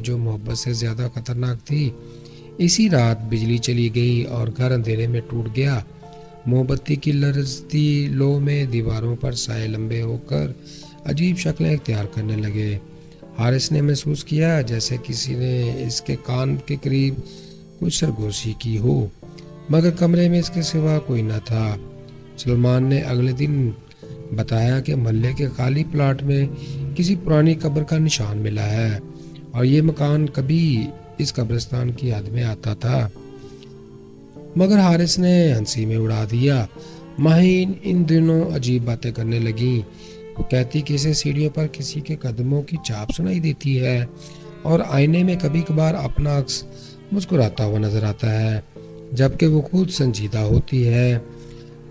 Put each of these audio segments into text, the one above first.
جو محبت سے زیادہ خطرناک تھی۔ اسی رات بجلی چلی گئی اور گھر اندھیرے میں ٹوٹ گیا۔ موم بتی کی لرزتی لو میں دیواروں پر سائے لمبے ہو کر عجیب شکلیں اختیار کرنے لگے۔ حارث نے محسوس کیا جیسے کسی نے اس کے کان کے قریب کچھ سرگوشی کی ہو، مگر کمرے میں اس کے سوا کوئی نہ تھا۔ سلیمان نے اگلے دن بتایا کہ محلے کے خالی پلاٹ میں کسی پرانی قبر کا نشان ملا ہے اور یہ مکان کبھی اس قبرستان کی حد میں آتا تھا، مگر حارث نے ہنسی میں اڑا دیا۔ ماہین ان دنوں عجیب باتیں کرنے لگیں۔ وہ کہتی کہ اسے سیڑھیوں پر کسی کے قدموں کی چاپ سنائی دیتی ہے اور آئینے میں کبھی کبھار اپنا عکس مسکراتا ہوا نظر آتا ہے، جبکہ وہ خود سنجیدہ ہوتی ہے۔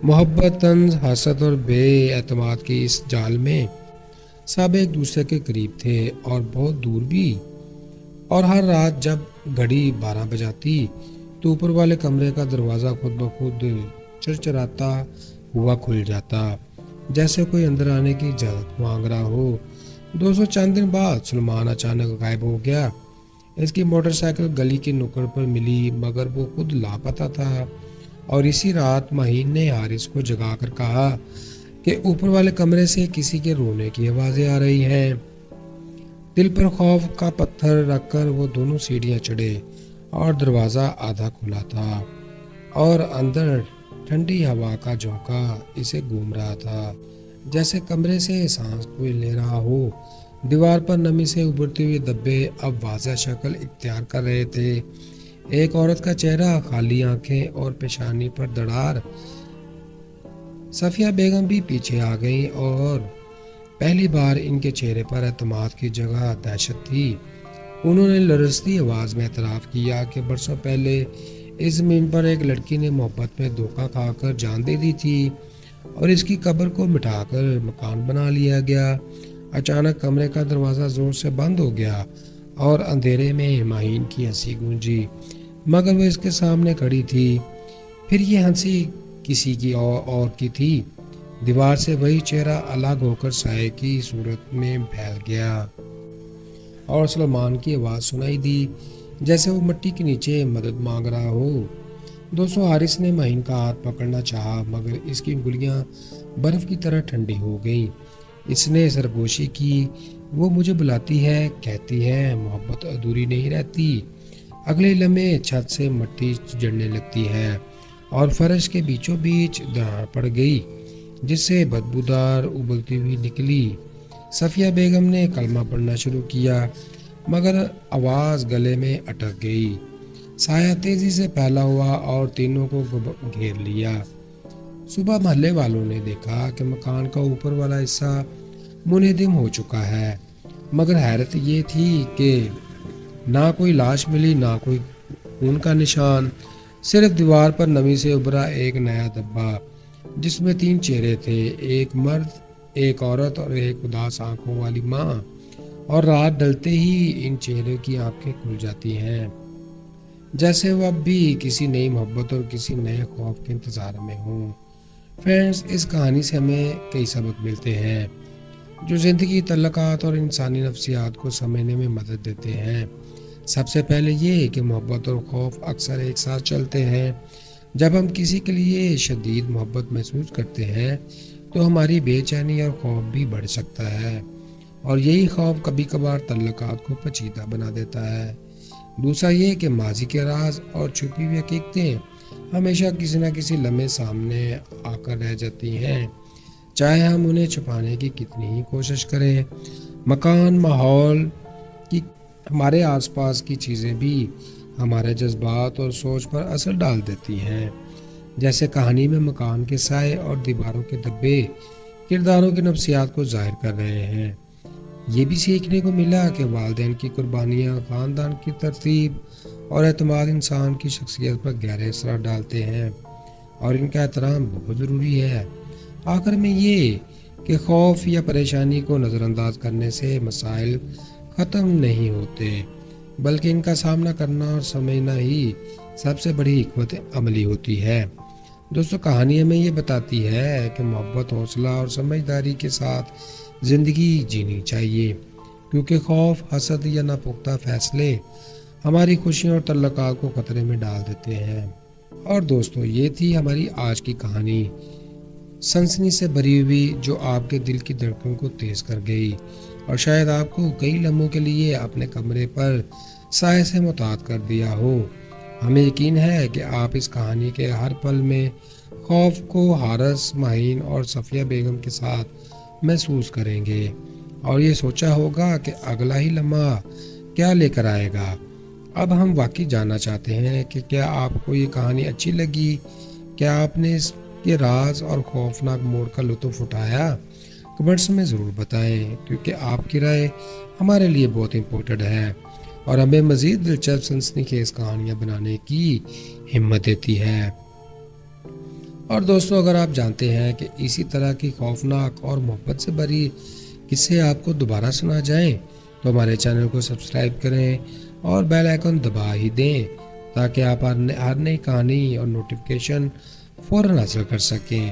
محبت، طنز، حسد اور بے اعتماد کے اس جال میں سب ایک دوسرے کے قریب تھے اور بہت دور بھی، اور ہر رات جب گھڑی 12 بجاتی تو اوپر والے کمرے کا دروازہ خود بخود چرچراتا ہوا کھل جاتا، جیسے کوئی اندر آنے کی اجازت مانگ رہا ہو۔ 200 چند دن بعد سلیمان اچانک غائب ہو گیا۔ اس کی موٹر سائیکل گلی کے نکڑ پر ملی، مگر وہ خود لاپتہ تھا، اور اسی رات ماہین نے حارث کو جگا کر کہا کہ اوپر والے کمرے سے کسی کے رونے کی آوازیں آ رہی ہیں۔ دل پر خوف کا پتھر رکھ کر وہ دونوں سیڑھیاں چڑھے اور دروازہ آدھا کھلا تھا اور اندر ٹھنڈی ہوا کا جھونکا اسے گھوم رہا تھا، جیسے کمرے سے سانس کوئی لے رہا ہو۔ دیوار پر نمی سے ابھرتے ہوئے دبے اب واضح شکل اختیار کر رہے تھے۔ ایک عورت کا چہرہ، خالی آنکھیں اور پیشانی پر دراڑ۔ صفیہ بیگم بھی پیچھے آ گئیں اور پہلی بار ان کے چہرے پر اعتماد کی جگہ دہشت تھی۔ انہوں نے لرزتی آواز میں اعتراف کیا کہ برسوں پہلے اس زمین پر ایک لڑکی نے محبت میں دھوکہ کھا کر جان دے دی تھی اور اس کی قبر کو مٹا کر مکان بنا لیا گیا۔ اچانک کمرے کا دروازہ زور سے بند ہو گیا اور اندھیرے میں ماہین کی ہنسی گونجی، مگر وہ اس کے سامنے کھڑی تھی۔ پھر یہ ہنسی کسی کی اور کی تھی۔ دیوار سے وہی چہرہ الگ ہو کر سائے کی صورت میں پھیل گیا اور سلیمان کی آواز سنائی دی، جیسے وہ مٹی کے نیچے مدد مانگ رہا ہو۔ حارث نے ماہین کا ہاتھ پکڑنا چاہا، مگر اس کی انگلیاں برف کی طرح ٹھنڈی ہو گئیں۔ اس نے سرگوشی کی، وہ مجھے بلاتی ہے، کہتی ہے محبت ادھوری نہیں رہتی۔ اگلے لمحے چھت سے مٹی جڑنے لگتی ہے اور فرش کے بیچوں بیچ دراڑ پڑ گئی، جس سے بدبودار ابلتی ہوئی نکلی۔ صفیہ بیگم نے کلمہ پڑھنا شروع کیا، مگر آواز گلے میں اٹک گئی۔ سایہ تیزی سے پھیلا ہوا اور تینوں کو گھیر لیا۔ صبح محلے والوں نے دیکھا کہ مکان کا اوپر والا حصہ منہدم ہو چکا ہے، مگر حیرت یہ تھی کہ نہ کوئی لاش ملی، نہ کوئی خون کا نشان، صرف دیوار پر نمی سے ابھرا ایک نیا دھبا جس میں 3 چہرے تھے، ایک مرد، ایک عورت اور ایک اداس آنکھوں والی ماں، اور رات ڈلتے ہی ان چہروں کی آنکھیں کھل جاتی ہیں، جیسے وہ اب بھی کسی نئی محبت اور کسی نئے خوف کے انتظار میں ہوں۔ فرینڈز، اس کہانی سے ہمیں کئی سبق ملتے ہیں جو زندگی، تعلقات اور انسانی نفسیات کو سمجھنے میں مدد دیتے ہیں۔ سب سے پہلے یہ کہ محبت اور خوف اکثر ایک ساتھ چلتے ہیں۔ جب ہم کسی کے لیے شدید محبت محسوس کرتے ہیں تو ہماری بے چینی اور خوف بھی بڑھ سکتا ہے، اور یہی خوف کبھی کبھار تعلقات کو پیچیدہ بنا دیتا ہے۔ دوسرا یہ کہ ماضی کے راز اور چھپی ہوئی حقیقتیں ہمیشہ کسی نہ کسی لمحے سامنے آ کر رہ جاتی ہیں، چاہے ہم انہیں چھپانے کی کتنی ہی کوشش کریں۔ مکان، ماحول کی، ہمارے آس پاس کی چیزیں بھی ہمارے جذبات اور سوچ پر اثر ڈال دیتی ہیں۔ جیسے کہانی میں مکان کے سائے اور دیواروں کے دھبے کرداروں کی نفسیات کو ظاہر کر رہے ہیں۔ یہ بھی سیکھنے کو ملا کہ والدین کی قربانیاں، خاندان کی ترتیب اور اعتماد انسان کی شخصیت پر گہرے اثرات ڈالتے ہیں، اور ان کا احترام بہت ضروری ہے۔ آخر میں یہ کہ خوف یا پریشانی کو نظر انداز کرنے سے مسائل ختم نہیں ہوتے، بلکہ ان کا سامنا کرنا اور سمجھنا ہی سب سے بڑی حکمت عملی ہوتی ہے۔ دوستو، کہانی ہمیں یہ بتاتی ہے کہ محبت، حوصلہ اور سمجھداری کے ساتھ زندگی جینی چاہیے۔ کیونکہ خوف، حسد یا ناپختہ فیصلے ہماری خوشیوں اور تعلقات کو خطرے میں ڈال دیتے ہیں۔ اور دوستو، یہ تھی ہماری آج کی کہانی، سنسنی سے بھری ہوئی، جو آپ کے دل کی دھڑکن کو تیز کر گئی اور شاید آپ کو کئی لمحوں کے لیے اپنے کمرے پر سائے سے معطوف کر دیا ہو۔ ہمیں یقین ہے کہ آپ اس کہانی کے ہر پل میں خوف کو حارث، ماہین اور صفیہ بیگم کے ساتھ محسوس کریں گے، اور یہ سوچا ہوگا کہ اگلا ہی لمحہ کیا لے کر آئے گا۔ اب ہم واقعی جاننا چاہتے ہیں کہ کیا آپ کو یہ کہانی اچھی لگی؟ کیا آپ نے اس کے راز اور خوفناک موڑ کا لطف اٹھایا؟ کمنٹس میں ضرور بتائیں، کیونکہ آپ کی رائے ہمارے لیے بہت امپورٹنٹ ہے اور ہمیں مزید دلچسپ سنسنی خیز کہانیاں بنانے کی ہمت دیتی ہے۔ اور دوستو، اگر آپ جانتے ہیں کہ اسی طرح کی خوفناک اور محبت سے بھری قصے آپ کو دوبارہ سنا جائیں تو ہمارے چینل کو سبسکرائب کریں اور بیل آئیکن دبا ہی دیں، تاکہ آپ ہر نئی کہانی اور نوٹیفیکیشن فوراً حاصل کر سکیں،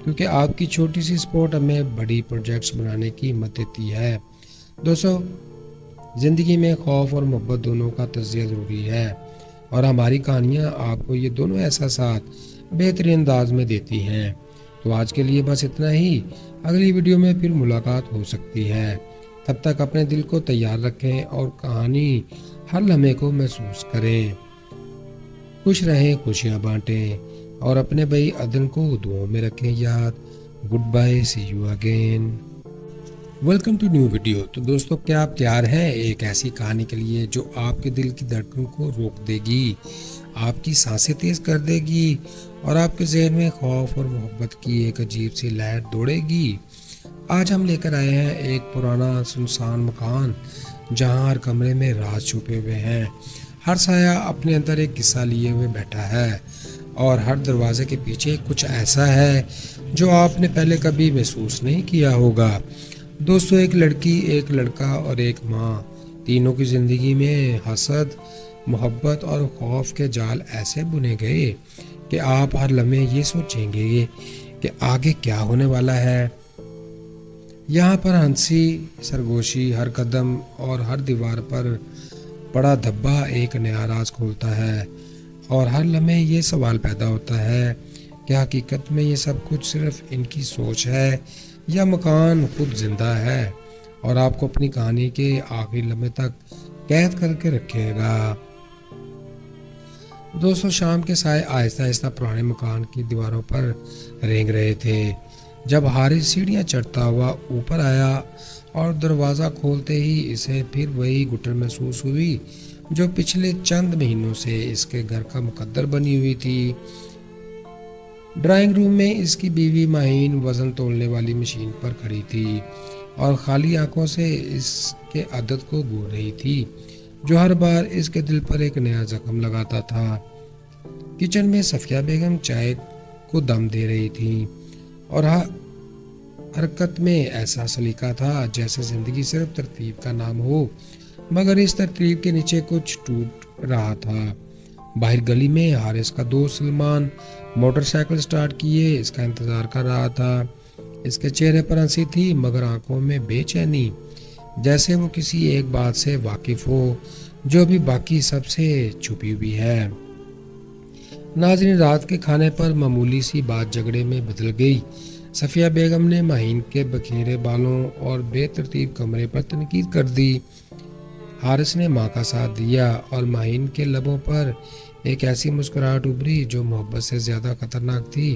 کیونکہ آپ کی چھوٹی سی سپورٹ ہمیں بڑی پروجیکٹس بنانے کی ہمت دیتی ہے۔ دوستو، زندگی میں خوف اور محبت دونوں کا تجزیہ ضروری ہے، اور ہماری کہانیاں آپ کو یہ دونوں احساسات بہترین انداز میں دیتی ہیں۔ تو آج کے لیے بس اتنا ہی، اگلی ویڈیو میں پھر ملاقات ہو سکتی ہے۔ تب تک اپنے دل کو تیار رکھیں اور کہانی ہر لمحے کو محسوس کریں۔ خوش رہیں، خوشیاں بانٹیں، اور اپنے بھائی عدن کو دعاؤں میں رکھیں یاد۔ Good bye, see you again. Welcome to new video. تو دوستو، کیا آپ تیار ہیں ایک ایسی کہانی کے لیے جو آپ کے دل کی دھڑکن کو روک دے گی، آپ کی سانسیں تیز کر دے گی اور آپ کے ذہن میں خوف اور محبت کی ایک عجیب سی لہر دوڑے گی؟ آج ہم لے کر آئے ہیں ایک پرانا سنسان مکان، جہاں ہر کمرے میں راز چھپے ہوئے ہیں، ہر سایہ اپنے اندر ایک قصہ لیے ہوئے بیٹھا ہے، اور ہر دروازے کے پیچھے کچھ ایسا ہے جو آپ نے پہلے کبھی محسوس نہیں کیا ہوگا۔ دوستو، ایک لڑکی، ایک لڑکا اور ایک ماں، تینوں کی زندگی میں حسد، محبت اور خوف کے جال ایسے بنے گئے کہ آپ ہر لمحے یہ سوچیں گے کہ آگے کیا ہونے والا ہے۔ یہاں پر ہنسی، سرگوشی، ہر قدم اور ہر دیوار پر پڑا دھبا ایک نیا راز کھولتا ہے، اور ہر لمحے یہ سوال پیدا ہوتا ہے کہ حقیقت میں یہ سب کچھ صرف ان کی سوچ ہے یا مکان خود زندہ ہے اور آپ کو اپنی کہانی کے آخری لمحے تک قید کر کے رکھے گا۔ دوستو، شام کے سائے آہستہ آہستہ پرانے مکان کی دیواروں پر رینگ رہے تھے جب حارث سیڑھیاں چڑھتا ہوا اوپر آیا، اور دروازہ کھولتے ہی اسے پھر وہی گٹر محسوس ہوئی جو پچھلے چند مہینوں سے اس کے گھر کا مقدر بنی ہوئی تھی۔ ڈرائنگ روم میں اس کی بیوی ماہین وزن تولنے والی مشین پر کھڑی تھی اور خالی آنکھوں سے اس کے عدد کو گور رہی تھی، جو ہر بار اس کے دل پر ایک نیا زخم لگاتا تھا۔ کچن میں صفیہ بیگم چائے کو دم دے رہی تھی، اور حرکت میں ایسا سلیقہ تھا جیسے زندگی صرف ترتیب کا نام ہو، مگر اس ترتیب کے نیچے کچھ ٹوٹ رہا تھا۔ باہر گلی میں حارث کا دوست سلمان موٹر سائیکل سٹارٹ کیے اس کا انتظار کر رہا تھا۔ اس کے چہرے پر ہنسی تھی، مگر آنکھوں میں بے چینی، جیسے وہ کسی ایک بات سے واقف ہو جو بھی باقی سب سے چھپی ہوئی ہے۔ ناظرین، رات کے کھانے پر معمولی سی بات جھگڑے میں بدل گئی۔ صفیہ بیگم نے ماہین کے بکھیرے بالوں اور بے ترتیب کمرے پر تنقید کر دی۔ حارث نے ماں کا ساتھ دیا، اور ماہین کے لبوں پر ایک ایسی مسکراہٹ ابھری جو محبت سے زیادہ خطرناک تھی۔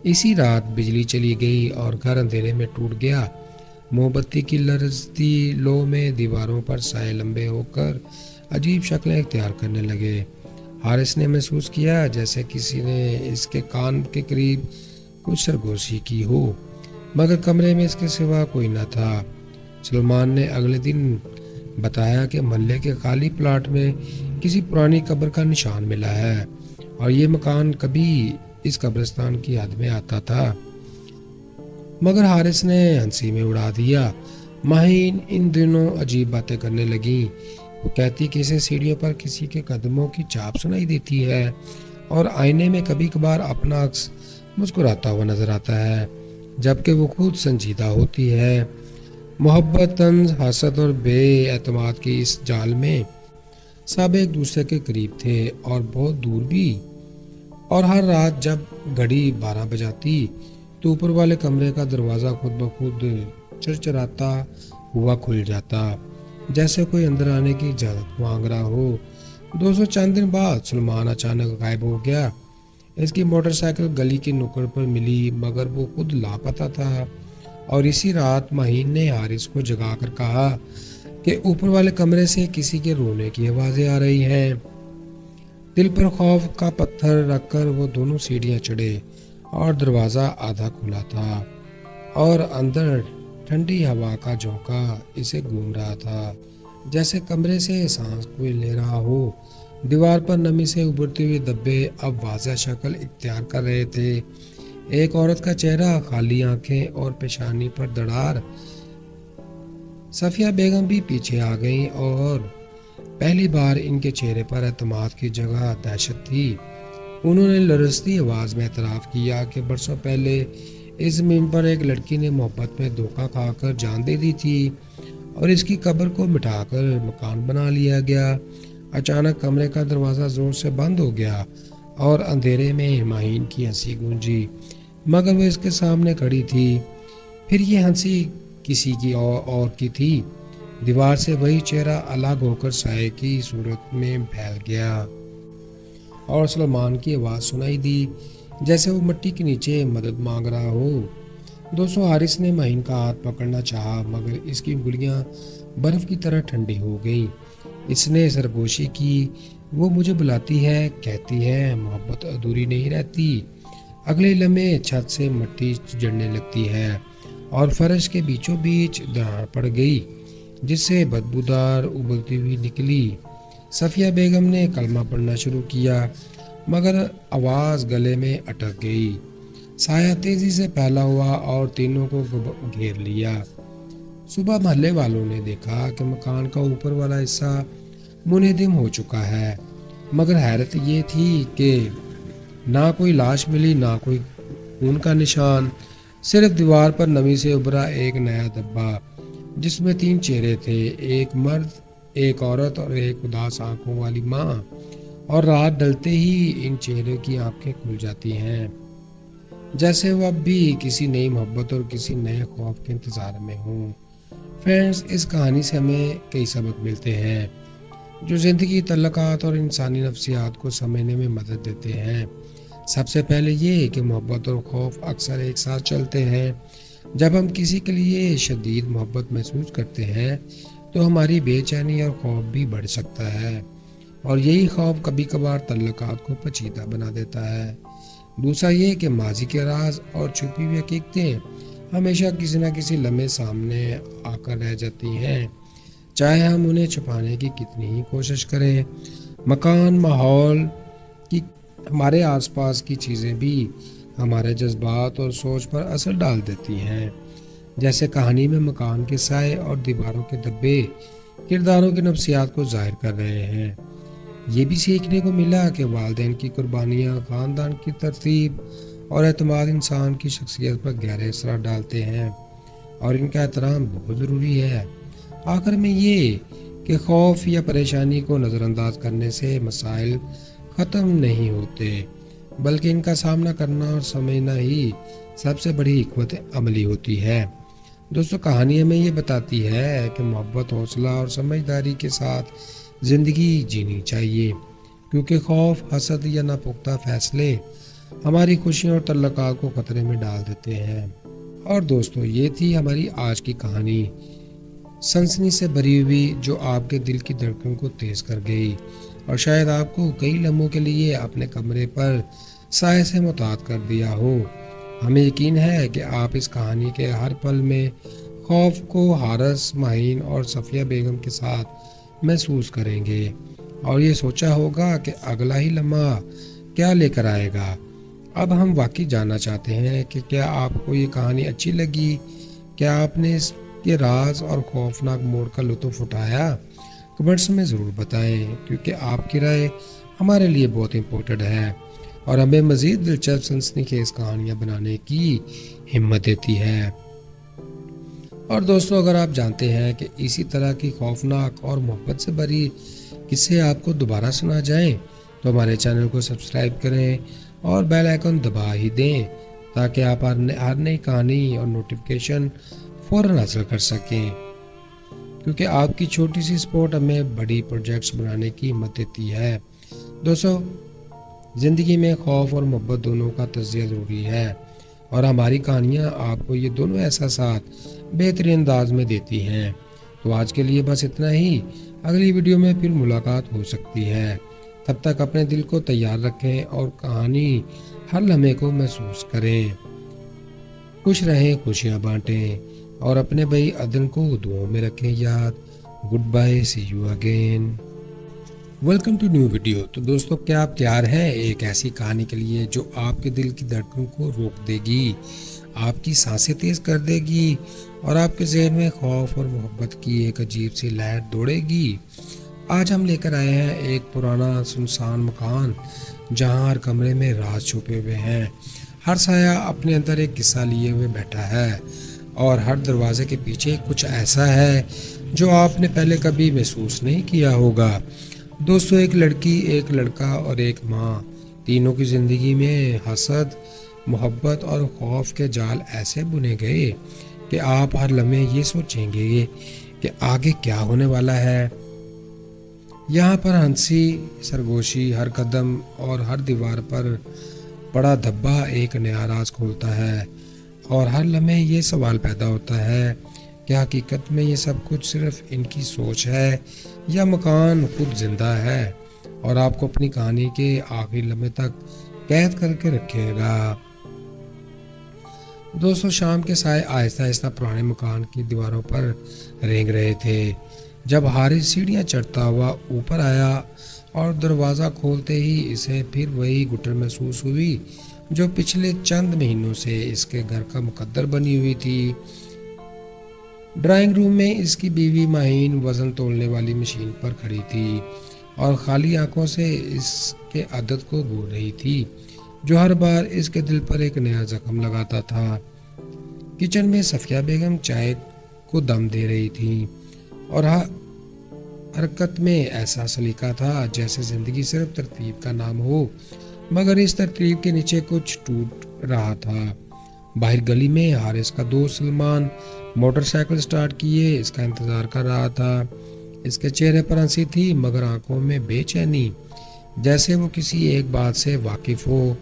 اسی رات بجلی چلی گئی اور گھر اندھیرے میں ٹوٹ گیا۔ موم بتی کی لرزتی لو میں دیواروں پر سائے لمبے ہو کر عجیب شکلیں اختیار کرنے لگے۔ حارث نے محسوس کیا جیسے کسی نے اس کے کان کے قریب کچھ سرگوشی کی ہو، مگر کمرے میں اس کے سوا کوئی نہ تھا۔ سلمان نے اگلے دن بتایا کہ محلے کے خالی پلاٹ میں کسی پرانی قبر کا نشان ملا ہے، اور یہ مکان کبھی اس قبرستان کی حد میں آتا تھا، مگر حارث نے ہنسی میں اڑا دیا۔ ماہین ان دنوں عجیب باتیں کرنے لگیں۔ وہ کہتی کہ اسے سیڑھیوں پر کسی کے قدموں کی چاپ سنائی دیتی ہے، اور آئینے میں کبھی کبھار اپنا عکس مسکراتا ہوا نظر آتا ہے، جبکہ وہ خود سنجیدہ ہوتی ہے۔ محبت، طنز، حسد اور بے اعتماد کی اس جال میں سب ایک دوسرے کے قریب تھے اور بہت دور بھی، اور ہر رات جب گھڑی 12 بجاتی تو اوپر والے کمرے کا دروازہ خود بخود چرچراتا ہوا کھل جاتا، جیسے کوئی اندر آنے کی اجازت مانگ رہا ہو۔ دوستوں، چند دن بعد سلمان اچانک غائب ہو گیا۔ اس کی موٹر سائیکل گلی کی نکڑ پر ملی، مگر وہ خود لاپتہ تھا، اور اسی رات مہین نے حارث کو جگا کر کہا کہ اوپر والے کمرے سے کسی کے رونے کی آوازیں آ رہی ہیں۔ دل پر خوف کا پتھر رکھ کر وہ دونوں سیڑھیاں چڑھے، اور دروازہ آدھا کھلا تھا اور اندر ٹھنڈی ہوا کا جھونکا اسے گھوم رہا تھا، جیسے کمرے سے سانس کوئی لے رہا ہو۔ دیوار پر نمی سے ابھرتے ہوئے دبے اب واضح شکل اختیار کر رہے تھے۔ ایک عورت کا چہرہ، خالی آنکھیں اور پیشانی پر دھڑار۔ صفیہ بیگم بھی پیچھے آ گئیں، اور پہلی بار ان کے چہرے پر اعتماد کی جگہ دہشت تھی۔ انہوں نے لرزتی آواز میں اعتراف کیا کہ برسوں پہلے اس زمین پر ایک لڑکی نے محبت میں دھوکہ کھا کر جان دے دی تھی، اور اس کی قبر کو مٹا کر مکان بنا لیا گیا۔ اچانک کمرے کا دروازہ زور سے بند ہو گیا، اور اندھیرے میں مہین کی ہنسی گونجی، مگر وہ اس کے سامنے کھڑی تھی۔ پھر یہ ہنسی کسی کی اور کی تھی۔ دیوار سے وہی چہرہ الگ ہو کر سائے کی صورت میں پھیل گیا، اور سلمان کی آواز سنائی دی، جیسے وہ مٹی کے نیچے مدد مانگ رہا ہو۔ دوستوں، حارث نے مہین کا ہاتھ پکڑنا چاہا، مگر اس کی انگلیاں برف کی طرح ٹھنڈی ہو گئیں۔ اس نے سرگوشی کی، وہ مجھے بلاتی ہے، کہتی ہے محبت ادھوری نہیں رہتی۔ اگلے لمحے چھت سے مٹی جڑنے لگتی ہے، اور فرش کے بیچوں بیچ دراڑ پڑ گئی، جس سے بدبودار ابلتی ہوئی نکلی۔ صفیہ بیگم نے کلمہ پڑھنا شروع کیا، مگر آواز گلے میں اٹک گئی۔ سایہ تیزی سے پھیلا ہوا اور تینوں کو گھیر لیا۔ صبح محلے والوں نے دیکھا کہ مکان کا اوپر والا حصہ منہدم ہو چکا ہے، مگر حیرت یہ تھی کہ نہ کوئی لاش ملی، نہ کوئی خون کا نشان، صرف دیوار پر نمی سے ابھرا ایک نیا دھبا، جس میں 3 چہرے تھے، ایک مرد، ایک عورت اور ایک اداس آنکھوں والی ماں۔ اور رات ڈلتے ہی ان چہروں کی آنکھیں کھل جاتی ہیں، جیسے وہ اب بھی کسی نئی محبت اور کسی نئے خوف کے انتظار میں ہوں۔ فرینڈز، اس کہانی سے ہمیں کئی سبق ملتے ہیں جو زندگی، تعلقات اور انسانی نفسیات کو سمجھنے میں مدد دیتے ہیں۔ سب سے پہلے یہ کہ محبت اور خوف اکثر ایک ساتھ چلتے ہیں۔ جب ہم کسی کے لیے شدید محبت محسوس کرتے ہیں تو ہماری بے چینی اور خوف بھی بڑھ سکتا ہے، اور یہی خوف کبھی کبھار تعلقات کو پیچیدہ بنا دیتا ہے۔ دوسرا یہ کہ ماضی کے راز اور چھپی ہوئی حقیقتیں ہمیشہ کسی نہ کسی لمحے سامنے آ کر رہ جاتی ہیں، چاہے ہم انہیں چھپانے کی کتنی ہی کوشش کریں۔ مکان، ماحول کی، ہمارے آس پاس کی چیزیں بھی ہمارے جذبات اور سوچ پر اثر ڈال دیتی ہیں۔ جیسے کہانی میں مکان کے سائے اور دیواروں کے دھبے کرداروں کی نفسیات کو ظاہر کر رہے ہیں۔ یہ بھی سیکھنے کو ملا کہ والدین کی قربانیاں، خاندان کی ترتیب اور اعتماد انسان کی شخصیت پر گہرے اثرات ڈالتے ہیں، اور ان کا احترام بہت ضروری ہے۔ آخر میں یہ کہ خوف یا پریشانی کو نظر انداز کرنے سے مسائل ختم نہیں ہوتے، بلکہ ان کا سامنا کرنا اور سمجھنا ہی سب سے بڑی حکمت عملی ہوتی ہے۔ دوستو، کہانی ہمیں یہ بتاتی ہے کہ محبت، حوصلہ اور سمجھداری کے ساتھ زندگی جینی چاہیے، کیونکہ خوف، حسد یا ناپختہ فیصلے ہماری خوشیوں اور تعلقات کو خطرے میں ڈال دیتے ہیں۔ اور دوستو، یہ تھی ہماری آج کی کہانی، سنسنی سے بھری ہوئی، جو آپ کے دل کی دھڑکن کو تیز کر گئی، اور شاید آپ کو کئی لمحوں کے لیے اپنے کمرے پر سائے سے معطوف کر دیا ہو۔ ہمیں یقین ہے کہ آپ اس کہانی کے ہر پل میں خوف کو حارث، مہین اور صفیہ بیگم کے ساتھ محسوس کریں گے، اور یہ سوچا ہوگا کہ اگلا ہی لمحہ کیا لے کر آئے گا۔ اب ہم واقعی جاننا چاہتے ہیں کہ کیا آپ کو یہ کہانی اچھی لگی؟ کیا آپ نے اس کے راز اور خوفناک موڑ کا لطف اٹھایا؟ کمنٹس میں ضرور بتائیں، کیونکہ آپ کی رائے ہمارے لیے بہت امپورٹنٹ ہے اور ہمیں مزید دلچسپ سنسنی خیز کہانیاں بنانے کی ہمت دیتی ہے۔ اور دوستو اگر آپ جانتے ہیں کہ اسی طرح کی خوفناک اور محبت سے بھری قصے آپ کو دوبارہ سنا جائیں تو ہمارے چینل کو سبسکرائب کریں اور بیل آئیکن دبا ہی دیں تاکہ آپ ہر نئی کہانی اور نوٹیفیکیشن فوراً حاصل کر سکیں، کیونکہ آپ کی چھوٹی سی سپورٹ ہمیں بڑی پروجیکٹس بنانے کی ہمت دیتی ہے۔ دوستو زندگی میں خوف اور محبت دونوں کا تجزیہ ضروری ہے، اور ہماری کہانیاں آپ کو یہ دونوں احساسات بہترین انداز میں دیتی ہیں۔ تو آج کے لیے بس اتنا ہی، اگلی ویڈیو میں پھر ملاقات ہو سکتی ہے۔ تب تک اپنے دل کو تیار رکھیں اور کہانی ہر لمحے کو محسوس کریں۔ خوش رہیں، خوشیاں بانٹیں اور اپنے بھائی عدن کو دعاؤں میں رکھیں یاد۔ Good bye, see you again. Welcome to new video. تو دوستو کیا آپ تیار ہیں ایک ایسی کہانی کے لیے جو آپ کے دل کی دھڑکن کو روک دے گی، آپ کی سانسیں تیز کر دے گی اور آپ کے ذہن میں خوف اور محبت کی ایک عجیب سی لہر دوڑے گی؟ آج ہم لے کر آئے ہیں ایک پرانا سنسان مکان جہاں ہر کمرے میں راز چھپے ہوئے ہیں، ہر سایہ اپنے اندر ایک قصہ لیے ہوئے بیٹھا ہے، اور ہر دروازے کے پیچھے کچھ ایسا ہے جو آپ نے پہلے کبھی محسوس نہیں کیا ہوگا۔ دوستو ایک لڑکی، ایک لڑکا اور ایک ماں، تینوں کی زندگی میں حسد، محبت اور خوف کے جال ایسے بنے گئے کہ آپ ہر لمحے یہ سوچیں گے کہ آگے کیا ہونے والا ہے۔ یہاں پر ہنسی، سرگوشی، ہر قدم اور ہر دیوار پر پڑا دھبا ایک نیا راز کھولتا ہے، اور ہر لمحے یہ سوال پیدا ہوتا ہے کہ حقیقت میں یہ سب کچھ صرف ان کی سوچ ہے یا مکان خود زندہ ہے اور آپ کو اپنی کہانی کے آخری لمحے تک قید کر کے رکھے گا۔ دوستو شام کے سائے آہستہ آہستہ پرانے مکان کی دیواروں پر رینگ رہے تھے جب حارث سیڑھیاں چڑھتا ہوا اوپر آیا، اور دروازہ کھولتے ہی اسے پھر وہی گٹر محسوس ہوئی جو پچھلے چند مہینوں سے اس کے گھر کا مقدر بنی ہوئی تھی۔ ڈرائنگ روم میں اس کی بیوی ماہین وزن تولنے والی مشین پر کھڑی تھی اور خالی آنکھوں سے اس کے عدد کو گور رہی تھی جو ہر بار اس کے دل پر ایک نیا زخم لگاتا تھا۔ کچن میں صفیہ بیگم چائے کو دم دے رہی تھی اور حرکت میں ایسا سلیقہ تھا جیسے زندگی صرف ترتیب کا نام ہو، مگر اس ترتیب کے نیچے کچھ ٹوٹ رہا تھا۔ باہر گلی میں حارث کا دوست سلمان موٹر سائیکل سٹارٹ کیے اس کا انتظار کر رہا تھا۔ اس کے چہرے پر ہنسی تھی مگر آنکھوں میں بے چینی، جیسے وہ کسی ایک بات سے واقف ہو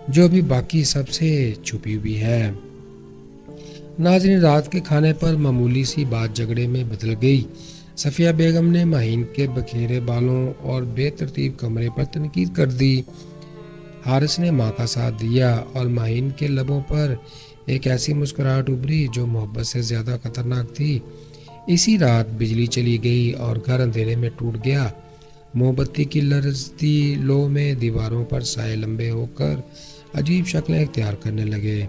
جو بھی باقی سب سے چھپی ہوئی ہے۔ ناظرین رات کے کھانے پر معمولی سی بات جھگڑے میں بدل گئی۔ صفیہ بیگم نے ماہین کے بکھیرے بالوں اور بے ترتیب کمرے پر تنقید کر دی۔ حارث نے ماں کا ساتھ دیا اور ماہین کے لبوں پر ایک ایسی مسکراہٹ ابھری جو محبت سے زیادہ خطرناک تھی۔ اسی رات بجلی چلی گئی اور گھر اندھیرے میں ٹوٹ گیا۔ موم بتی کی لرزتی لو میں دیواروں پر سائے لمبے ہو کر عجیب شکلیں اختیار کرنے لگے۔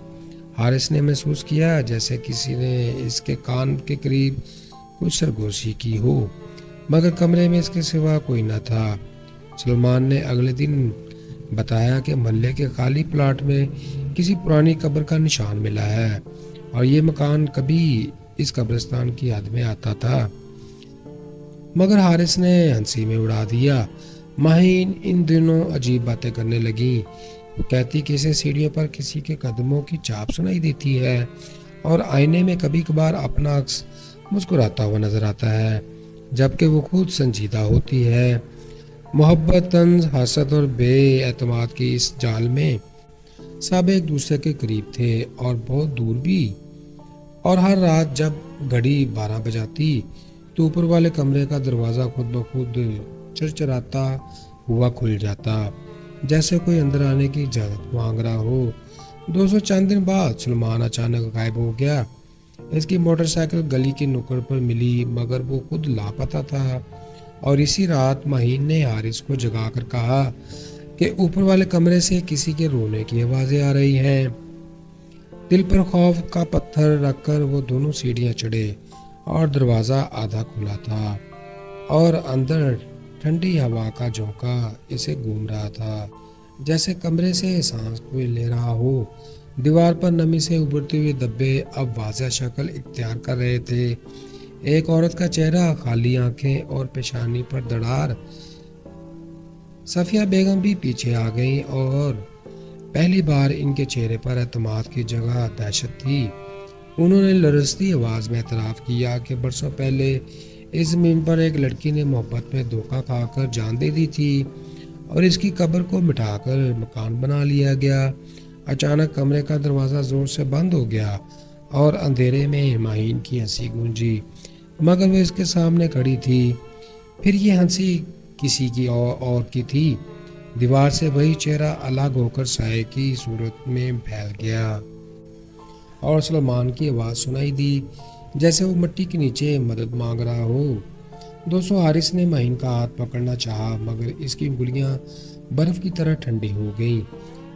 حارث نے محسوس کیا جیسے کسی نے اس کے کان کے قریب کچھ سرگوشی کی ہو، مگر کمرے میں اس کے سوا کوئی نہ تھا۔ سلمان نے اگلے دن بتایا کہ محلے کے خالی پلاٹ میں کسی پرانی قبر کا نشان ملا ہے اور یہ مکان کبھی اس قبرستان کی حد میں آتا تھا، مگر حارث نے ہنسی میں اڑا دیا۔ ماہین ان دنوں عجیب باتیں کرنے لگیں۔ وہ کہتی کہ اسے سیڑھیوں پر کسی کے قدموں کی چاپ سنائی دیتی ہے اور آئینے میں کبھی کبھار اپنا عکس مسکراتا ہوا نظر آتا ہے جبکہ وہ خود سنجیدہ ہوتی ہے۔ محبت، طنز، حسد اور بے اعتماد کی اس جال میں سب ایک دوسرے کے قریب تھے اور بہت دور بھی، اور ہر رات جب گھڑی 12 بجاتی تو اوپر والے کمرے کا دروازہ خود بخود چرچراتا ہوا کھل جاتا جیسے کوئی اندر آنے کی اجازت مانگ رہا ہو۔ 200 دن بعد سلمان اچانک غائب ہو گیا۔ اس کی موٹر سائیکل گلی کی نکڑ پر ملی مگر وہ خود لاپتہ تھا، اور اسی رات ماہین نے حارث کو جگا کر کہا کہ اوپر والے کمرے سے کسی کے رونے کی آوازیں آ رہی ہیں۔ دل پر خوف کا پتھر رکھ کر وہ دونوں سیڑھیاں چڑھے اور دروازہ آدھا کھلا تھا اور اندر ٹھنڈی ہوا کا جھونکا اسے گھوم رہا تھا جیسے کمرے سے سانس کوئی لے رہا ہو، دیوار پر نمی سے ابھرتے ہوئے دبے اب واضح شکل اختیار کر رہے تھے۔ ایک عورت کا چہرہ، خالی آنکھیں اور پیشانی پر دھڑار۔ صفیہ بیگم بھی پیچھے آ گئیں اور پہلی بار ان کے چہرے پر اعتماد کی جگہ دہشت تھی۔ انہوں نے لرزتی آواز میں اعتراف کیا کہ برسوں پہلے اس زمین پر ایک لڑکی نے محبت میں دھوکہ کھا کر جان دے دی تھی اور اس کی قبر کو مٹا کر مکان بنا لیا گیا۔ اچانک کمرے کا دروازہ زور سے بند ہو گیا اور اندھیرے میں ماہین کی ہنسی گونجی، مگر وہ اس کے سامنے کھڑی تھی۔ پھر یہ ہنسی کسی کی اور کی تھی۔ دیوار سے وہی چہرہ الگ ہو کر سائے کی صورت میں پھیل گیا اور سلمان کی آواز سنائی دی، جیسے وہ مٹی کے نیچے مدد مانگ رہا ہو۔ دوستو، حارث نے ماہین کا ہاتھ پکڑنا چاہا مگر اس کی انگلیاں برف کی طرح ٹھنڈی ہو گئیں۔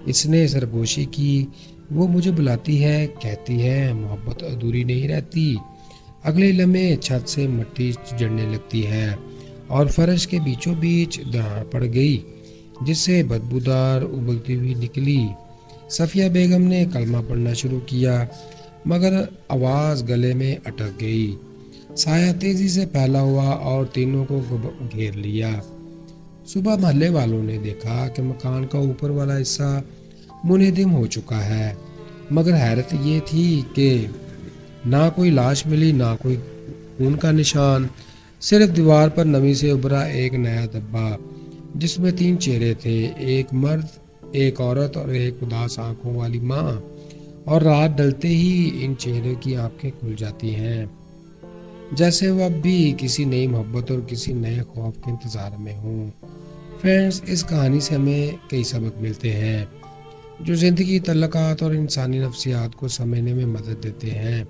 اس نے سرگوشی کی، وہ مجھے بلاتی ہے، کہتی ہے محبت ادھوری نہیں رہتی۔ اگلے لمحے چھت سے مٹی جڑنے لگتی ہے اور فرش کے بیچوں بیچ دراڑ پڑ گئی جس سے بدبودار ابلتی ہوئی نکلی۔ صفیہ بیگم نے کلمہ پڑھنا شروع کیا مگر آواز گلے میں اٹک گئی۔ سایہ تیزی سے پھیلا ہوا اور تینوں کو گھیر لیا۔ صبح محلے والوں نے دیکھا کہ مکان کا اوپر والا حصہ منہدم ہو چکا ہے، مگر حیرت یہ تھی کہ نہ کوئی لاش ملی، نہ کوئی خون کا نشان، صرف دیوار پر نمی سے ابھرا ایک نیا دھبا جس میں 3 چہرے تھے، ایک مرد، ایک عورت اور ایک اداس آنکھوں والی ماں۔ اور رات ڈلتے ہی ان چہروں کی آنکھیں کھل جاتی ہیں، جیسے وہ اب بھی کسی نئی محبت اور کسی نئے خوف کے انتظار میں ہوں۔ فرینڈز، اس کہانی سے ہمیں کئی سبق ملتے ہیں جو زندگی، تعلقات اور انسانی نفسیات کو سمجھنے میں مدد دیتے ہیں۔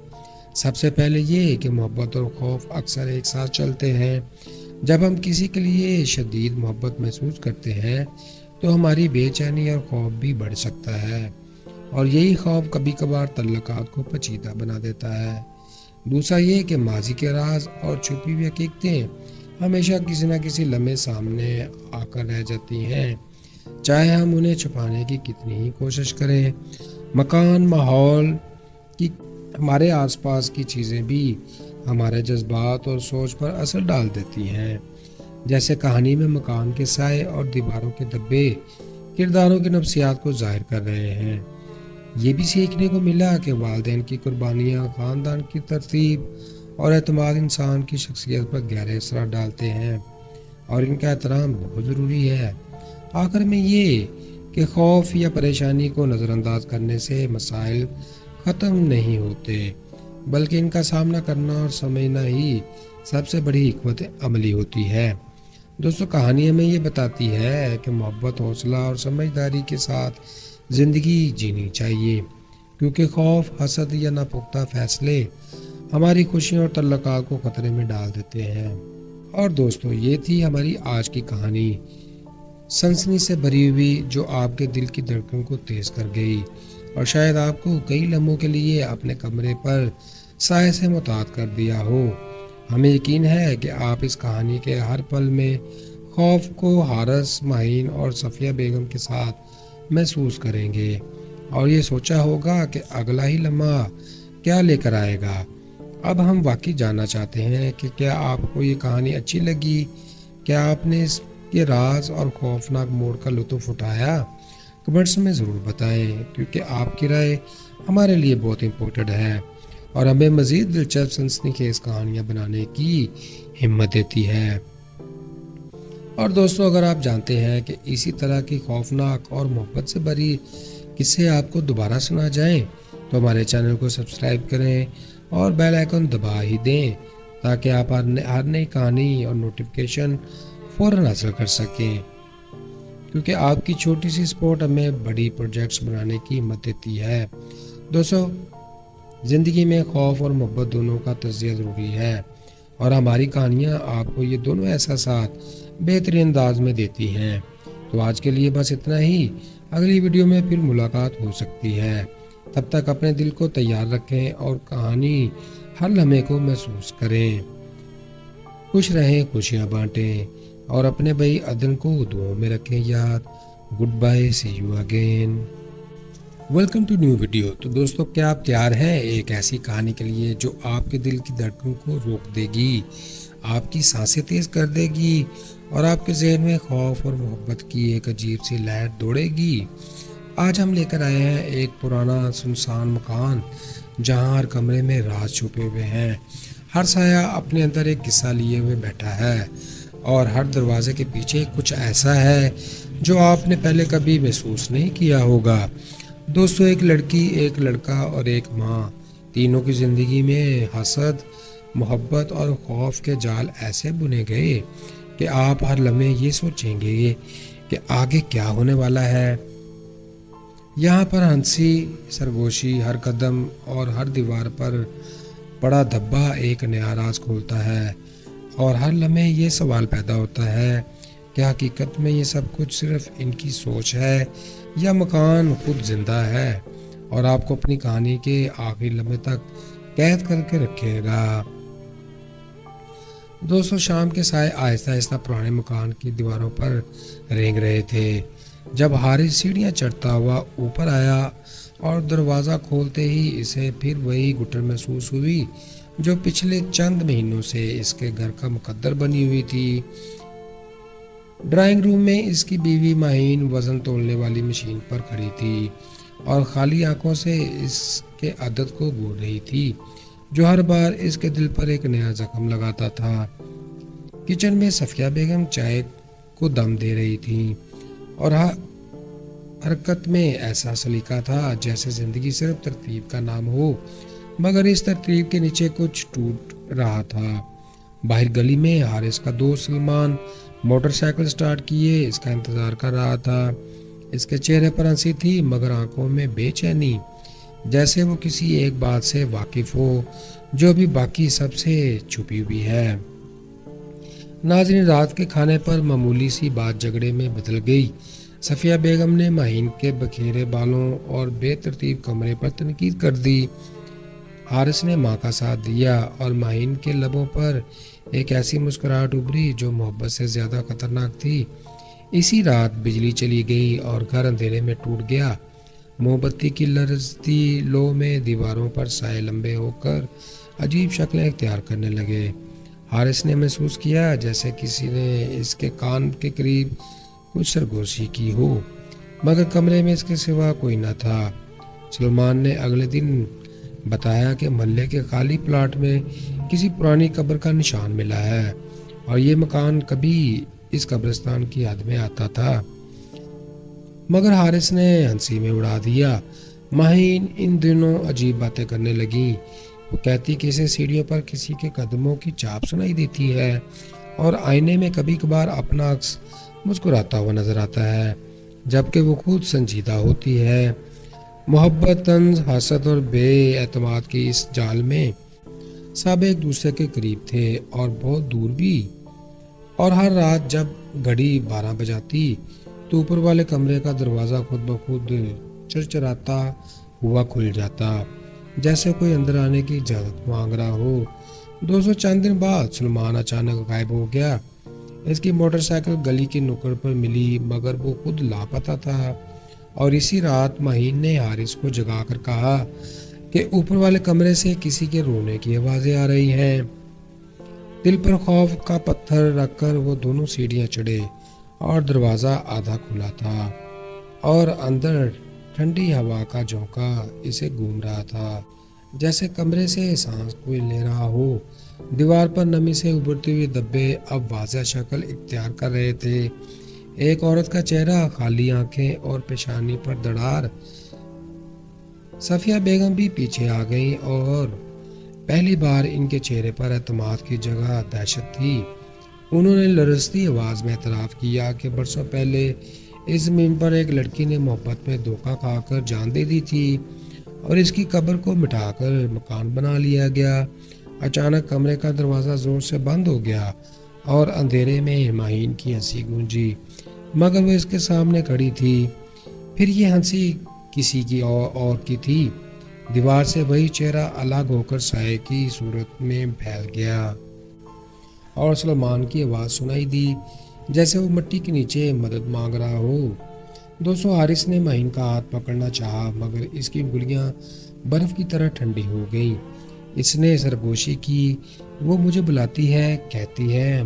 سب سے پہلے یہ کہ محبت اور خوف اکثر ایک ساتھ چلتے ہیں۔ جب ہم کسی کے لیے شدید محبت محسوس کرتے ہیں تو ہماری بے چینی اور خوف بھی بڑھ سکتا ہے، اور یہی خوف کبھی کبھار تعلقات کو پیچیدہ بنا دیتا ہے۔ دوسرا یہ کہ ماضی کے راز اور چھپی ہوئی حقیقتیں ہمیشہ کسی نہ کسی لمحے سامنے آ کر رہ جاتی ہیں، چاہے ہم انہیں چھپانے کی کتنی ہی کوشش کریں۔ مکان، ماحول کی، ہمارے آس پاس کی چیزیں بھی ہمارے جذبات اور سوچ پر اثر ڈال دیتی ہیں۔ جیسے کہانی میں مکان کے سائے اور دیواروں کے دھبے کرداروں کی نفسیات کو ظاہر کر رہے ہیں۔ یہ بھی سیکھنے کو ملا کہ والدین کی قربانیاں، خاندان کی ترتیب اور اعتماد انسان کی شخصیت پر گہرے اثرات ڈالتے ہیں اور ان کا احترام بہت ضروری ہے۔ آخر میں یہ کہ خوف یا پریشانی کو نظر انداز کرنے سے مسائل ختم نہیں ہوتے، بلکہ ان کا سامنا کرنا اور سمجھنا ہی سب سے بڑی حکمت عملی ہوتی ہے۔ دوستو، کہانی ہمیں یہ بتاتی ہے کہ محبت، حوصلہ اور سمجھداری کے ساتھ زندگی جینی چاہیے، کیونکہ خوف، حسد یا ناپختہ فیصلے ہماری خوشیوں اور تعلقات کو خطرے میں ڈال دیتے ہیں۔ اور دوستو، یہ تھی ہماری آج کی کہانی، سنسنی سے بھری ہوئی، جو آپ کے دل کی دھڑکن کو تیز کر گئی اور شاید آپ کو کئی لمحوں کے لیے اپنے کمرے پر سائے سے معطوف کر دیا ہو۔ ہمیں یقین ہے کہ آپ اس کہانی کے ہر پل میں خوف کو حارث، ماہین اور صفیہ بیگم کے ساتھ محسوس کریں گے اور یہ سوچا ہوگا کہ اگلا ہی لمحہ کیا لے کر آئے گا۔ اب ہم واقعی جاننا چاہتے ہیں کہ کیا آپ کو یہ کہانی اچھی لگی؟ کیا آپ نے اس کے راز اور خوفناک موڑ کا لطف اٹھایا؟ کمنٹس میں ضرور بتائیں، کیونکہ آپ کی رائے ہمارے لیے بہت امپورٹنٹ ہے اور ہمیں مزید دلچسپ سنسنی خیز کہانیاں بنانے کی ہمت دیتی ہے۔ اور دوستو، اگر آپ جانتے ہیں کہ اسی طرح کی خوفناک اور محبت سے بھری قصے آپ کو دوبارہ سنا جائیں تو ہمارے چینل کو سبسکرائب کریں اور بیل آئیکن دبا ہی دیں تاکہ آپ ہر نئی کہانی اور نوٹیفیکیشن فوراً حاصل کر سکیں، کیونکہ آپ کی چھوٹی سی سپورٹ ہمیں بڑی پروجیکٹس بنانے کی ہمت دیتی ہے۔ دوستو، زندگی میں خوف اور محبت دونوں کا تجزیہ ضروری ہے اور ہماری کہانیاں آپ کو یہ دونوں احساسات بہترین انداز میں دیتی ہیں۔ تو آج کے لیے بس اتنا ہی، اگلی ویڈیو میں پھر ملاقات ہو سکتی ہے۔ تب تک اپنے دل کو تیار رکھیں اور کہانی ہر لمحے کو محسوس کریں۔ خوش رہیں، خوشیاں بانٹیں اور اپنے بھائی عدن کو دعاؤں میں رکھیں یاد۔ Good bye, see you again. Welcome to new video. تو دوستو، کیا آپ تیار ہیں ایک ایسی کہانی کے لیے جو آپ کے دل کی دھڑکن کو روک دے گی، آپ کی سانسیں تیز کر دے گی اور آپ کے ذہن میں خوف اور محبت کی ایک عجیب سی لہر دوڑے گی؟ آج ہم لے کر آئے ہیں ایک پرانا سنسان مکان جہاں ہر کمرے میں راز چھپے ہوئے ہیں، ہر سایہ اپنے اندر ایک قصہ لیے ہوئے بیٹھا ہے اور ہر دروازے کے پیچھے کچھ ایسا ہے جو آپ نے پہلے کبھی محسوس نہیں کیا ہوگا۔ دوستو، ایک لڑکی، ایک لڑکا اور ایک ماں، تینوں کی زندگی میں حسد، محبت اور خوف کے جال ایسے بنے گئے کہ آپ ہر لمحے یہ سوچیں گے کہ آگے کیا ہونے والا ہے۔ یہاں پر ہنسی، سرگوشی، ہر قدم اور ہر دیوار پر پڑا دھبا ایک نیا راز کھولتا ہے، اور ہر لمحے یہ سوال پیدا ہوتا ہے کہ حقیقت میں یہ سب کچھ صرف ان کی سوچ ہے یا مکان خود زندہ ہے اور آپ کو اپنی کہانی کے آخری لمحے تک قید کر کے رکھے گا۔ دوستو، شام کے سائے آہستہ آہستہ پرانے مکان کی دیواروں پر رینگ رہے تھے جب حارث سیڑھیاں چڑھتا ہوا اوپر آیا اور دروازہ کھولتے ہی اسے پھر وہی گٹر محسوس ہوئی جو پچھلے چند مہینوں سے اس کے گھر کا مقدر بنی ہوئی تھی۔ ڈرائنگ روم میں اس کی بیوی ماہین وزن تولنے والی مشین پر کھڑی تھی اور خالی آنکھوں سے اس کے عدد کو گون رہی تھی جو ہر بار اس کے دل پر ایک نیا زخم لگاتا تھا۔ کچن میں صفیہ بیگم چائے کو دم دے رہی تھیں اور حرکت میں ایسا سلیقہ تھا جیسے زندگی صرف ترتیب کا نام ہو، مگر اس ترتیب کے نیچے کچھ ٹوٹ رہا تھا۔ باہر گلی میں حارث کا دوست سلمان موٹر سائیکل سٹارٹ کیے اس کا انتظار کر رہا تھا۔ اس کے چہرے پر ہنسی تھی مگر آنکھوں میں بے چینی، جیسے وہ کسی ایک بات سے واقف ہو جو بھی باقی سب سے چھپی ہوئی ہے۔ ناظرین، رات کے کھانے پر معمولی سی بات جھگڑے میں بدل گئی۔ صفیہ بیگم نے ماہین کے بکھیرے بالوں اور بے ترتیب کمرے پر تنقید کر دی۔ حارث نے ماں کا ساتھ دیا اور ماہین کے لبوں پر ایک ایسی مسکراہٹ ابھری جو محبت سے زیادہ خطرناک تھی۔ اسی رات بجلی چلی گئی اور گھر اندھیرے میں ٹوٹ گیا۔ موم بتی کی لرزتی لو میں دیواروں پر سائے لمبے ہو کر عجیب شکلیں اختیار کرنے لگے۔ حارث نے محسوس کیا جیسے کسی نے اس کے کان کے قریب کچھ سرگوشی کی ہو، مگر کمرے میں اس کے سوا کوئی نہ تھا۔ سلمان نے اگلے دن بتایا کہ محلے کے خالی پلاٹ میں کسی پرانی قبر کا نشان ملا ہے اور یہ مکان کبھی اس قبرستان کی حد میں آتا تھا، مگر حارث نے ہنسی میں اڑا دیا۔ ماہین ان دنوں عجیب باتیں کرنے لگیں۔ وہ کہتی کہ اسے سیڑھیوں پر کسی کے قدموں کی چاپ سنائی دیتی ہے اور آئینے میں کبھی کبھار اپنا عکس مسکراتا ہوا نظر آتا ہے جبکہ وہ خود سنجیدہ ہوتی ہے۔ محبت، طنز، حسد اور بے اعتماد کی اس جال میں سب ایک دوسرے کے قریب تھے اور بہت دور بھی، اور ہر رات جب گھڑی 12 بجاتی تو اوپر والے کمرے کا دروازہ خود بخود چرچراتا ہوا کھل جاتا جیسے کوئی اندر آنے کی اجازت مانگ رہا ہو۔ 200 چند دن بعد سلمان اچانک غائب ہو گیا۔ اس کی موٹر سائیکل گلی کی نکڑ پر ملی مگر وہ خود لاپتہ تھا، اور اسی رات ماہین نے حارث کو جگا کر کہا کہ اوپر والے کمرے سے کسی کے رونے کی آوازیں آ رہی ہیں۔ دل پر خوف کا پتھر رکھ کر وہ دونوں سیڑھیاں چڑھے اور دروازہ آدھا کھلا تھا اور اندر ٹھنڈی ہوا کا جھونکا اسے گھوم رہا تھا جیسے کمرے سے سانس کوئی لے رہا ہو۔ دیوار پر نمی سے ابھرتے ہوئے دھبے اب واضح شکل اختیار کر رہے تھے۔ ایک عورت کا چہرہ، خالی آنکھیں اور پیشانی پر دھڑار۔ صفیہ بیگم بھی پیچھے آ گئیں اور پہلی بار ان کے چہرے پر اعتماد کی جگہ دہشت تھی۔ انہوں نے لرزتی آواز میں اعتراف کیا کہ برسوں پہلے اس زمین پر ایک لڑکی نے محبت میں دھوکہ کھا کر جان دے دی تھی اور اس کی قبر کو مٹا کر مکان بنا لیا گیا۔ اچانک کمرے کا دروازہ زور سے بند ہو گیا اور اندھیرے میں ماہین کی ہنسی گونجی، مگر وہ اس کے سامنے کھڑی تھی۔ پھر یہ ہنسی کسی کی اور کی تھی۔ دیوار سے وہی چہرہ الگ ہو کر سائے کی صورت میں پھیل گیا اور سلمان کی آواز سنائی دی جیسے وہ مٹی کے نیچے مدد مانگ رہا ہو۔ دوستوں حارث نے معین کا ہاتھ پکڑنا چاہا مگر اس کی انگلیاں برف کی طرح ٹھنڈی ہو گئیں۔ اس نے سرگوشی کی، وہ مجھے بلاتی ہے، کہتی ہے